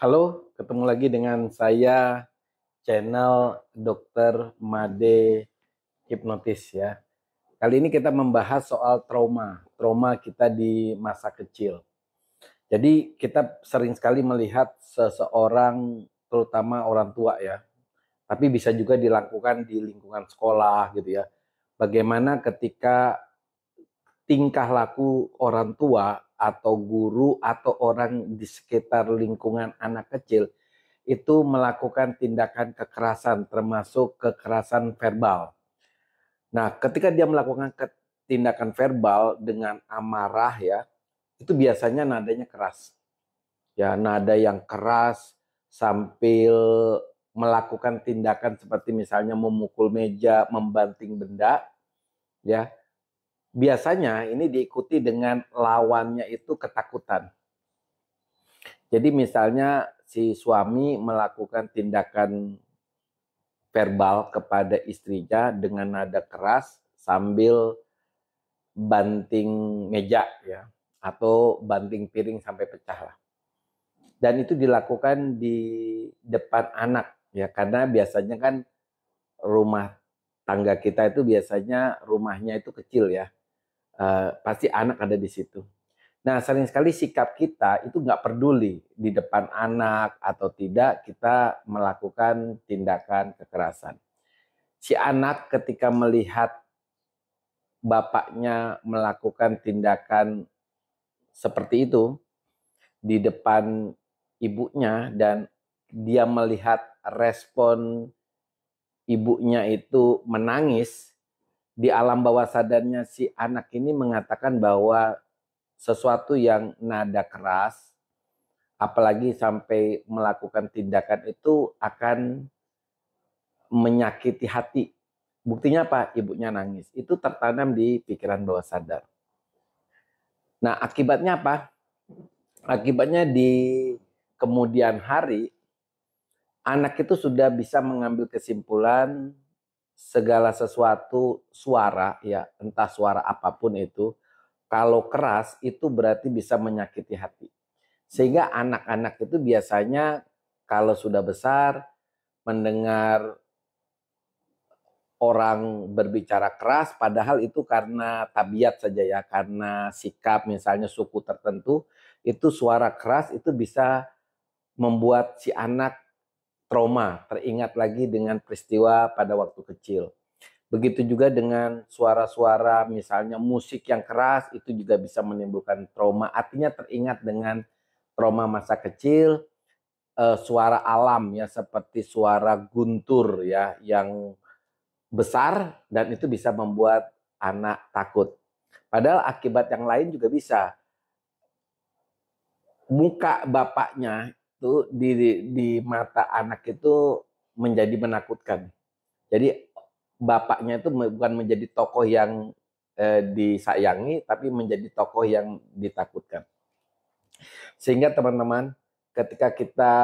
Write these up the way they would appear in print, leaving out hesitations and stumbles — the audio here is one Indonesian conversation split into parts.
Halo, ketemu lagi dengan saya channel Dokter Made Hipnotis ya. Kali ini kita membahas soal trauma kita di masa kecil. Jadi kita sering sekali melihat seseorang, terutama orang tua ya, tapi bisa juga dilakukan di lingkungan sekolah gitu ya. Bagaimana ketika tingkah laku orang tua atau guru atau orang di sekitar lingkungan anak kecil itu melakukan tindakan kekerasan, termasuk kekerasan verbal. Nah, ketika dia melakukan tindakan verbal dengan amarah ya, itu biasanya nadanya keras. Ya, nada yang keras sambil melakukan tindakan seperti misalnya memukul meja, membanting benda, ya. Biasanya ini diikuti dengan lawannya itu ketakutan. Jadi misalnya si suami melakukan tindakan verbal kepada istrinya dengan nada keras sambil banting meja ya atau banting piring sampai pecah lah. Dan itu dilakukan di depan anak ya karena biasanya kan rumah tangga kita itu biasanya rumahnya itu kecil ya. Pasti anak ada di situ. Nah, sering sekali sikap kita itu nggak peduli di depan anak atau tidak kita melakukan tindakan kekerasan. Si anak ketika melihat bapaknya melakukan tindakan seperti itu di depan ibunya dan dia melihat respon ibunya itu menangis, di alam bawah sadarnya si anak ini mengatakan bahwa sesuatu yang nada keras, apalagi sampai melakukan tindakan itu akan menyakiti hati. Buktinya apa? Ibunya nangis. Itu tertanam di pikiran bawah sadar. Nah, akibatnya apa? Akibatnya di kemudian hari, anak itu sudah bisa mengambil kesimpulan segala sesuatu suara, ya entah suara apapun itu, kalau keras itu berarti bisa menyakiti hati. Sehingga anak-anak itu biasanya kalau sudah besar mendengar orang berbicara keras, padahal itu karena tabiat saja ya, karena sikap misalnya suku tertentu, itu suara keras itu bisa membuat si anak trauma, teringat lagi dengan peristiwa pada waktu kecil. Begitu juga dengan suara-suara misalnya musik yang keras itu juga bisa menimbulkan trauma, artinya teringat dengan trauma masa kecil, suara alam ya seperti suara guntur ya yang besar dan itu bisa membuat anak takut. Padahal akibat yang lain juga bisa. Muka bapaknya itu di mata anak itu menjadi menakutkan. Jadi bapaknya itu bukan menjadi tokoh yang disayangi, tapi menjadi tokoh yang ditakutkan. Sehingga teman-teman, ketika kita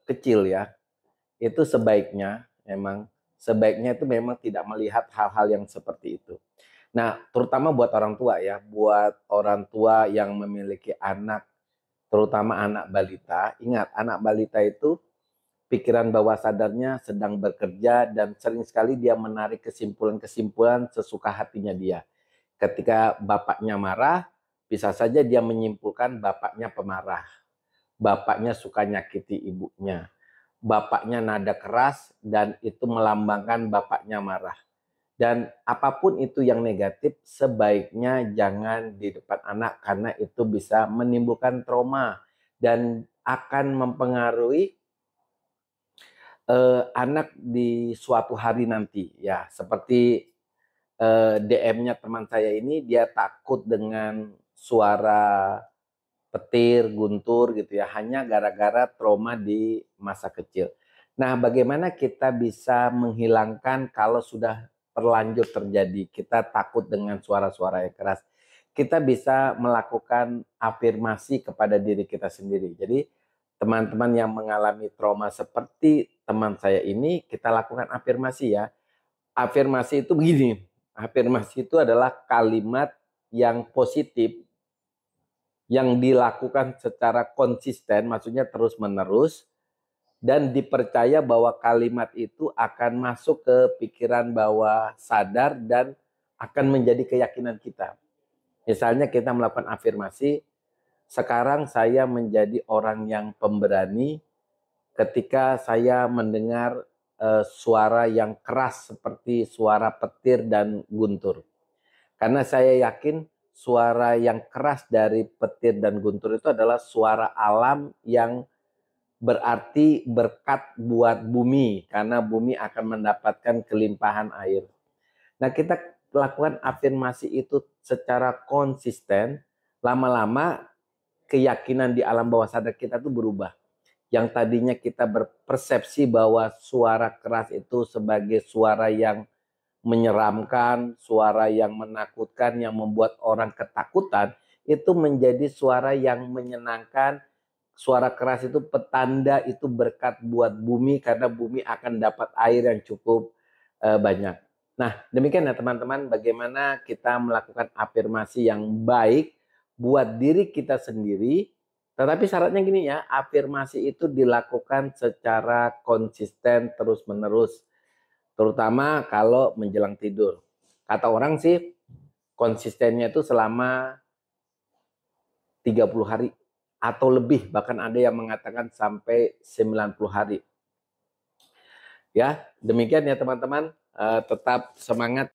kecil ya, itu sebaiknya itu memang tidak melihat hal-hal yang seperti itu. Nah, terutama buat orang tua ya, buat orang tua yang memiliki anak, terutama anak balita, ingat anak balita itu pikiran bawah sadarnya sedang bekerja dan sering sekali dia menarik kesimpulan-kesimpulan sesuka hatinya dia. Ketika bapaknya marah, bisa saja dia menyimpulkan bapaknya pemarah. Bapaknya suka nyakiti ibunya. Bapaknya nada keras dan itu melambangkan bapaknya marah. Dan apapun itu yang negatif sebaiknya jangan di depan anak karena itu bisa menimbulkan trauma dan akan mempengaruhi anak di suatu hari nanti ya. Seperti DM-nya teman saya ini dia takut dengan suara petir, guntur gitu ya, hanya gara-gara trauma di masa kecil. Nah, bagaimana kita bisa menghilangkan kalau sudah terlanjur terjadi, kita takut dengan suara-suara yang keras. Kita bisa melakukan afirmasi kepada diri kita sendiri. Jadi, teman-teman yang mengalami trauma seperti teman saya ini, kita lakukan afirmasi ya. Afirmasi itu begini, afirmasi itu adalah kalimat yang positif yang dilakukan secara konsisten, maksudnya terus-menerus, dan dipercaya bahwa kalimat itu akan masuk ke pikiran bawah sadar dan akan menjadi keyakinan kita. Misalnya kita melakukan afirmasi, sekarang saya menjadi orang yang pemberani ketika saya mendengar suara yang keras seperti suara petir dan guntur. Karena saya yakin suara yang keras dari petir dan guntur itu adalah suara alam yang berarti berkat buat bumi, karena bumi akan mendapatkan kelimpahan air. Nah, kita lakukan afirmasi itu secara konsisten, lama-lama keyakinan di alam bawah sadar kita itu berubah. Yang tadinya kita berpersepsi bahwa suara keras itu sebagai suara yang menyeramkan, suara yang menakutkan, yang membuat orang ketakutan, itu menjadi suara yang menyenangkan. Suara keras itu petanda, itu berkat buat bumi, karena bumi akan dapat air yang cukup banyak. Nah, demikian ya teman-teman, bagaimana kita melakukan afirmasi yang baik buat diri kita sendiri. Tetapi syaratnya gini ya, afirmasi itu dilakukan secara konsisten terus-menerus, terutama kalau menjelang tidur. Kata orang sih konsistennya itu selama 30 hari atau lebih, bahkan ada yang mengatakan sampai 90 hari. Ya, demikian ya teman-teman, tetap semangat.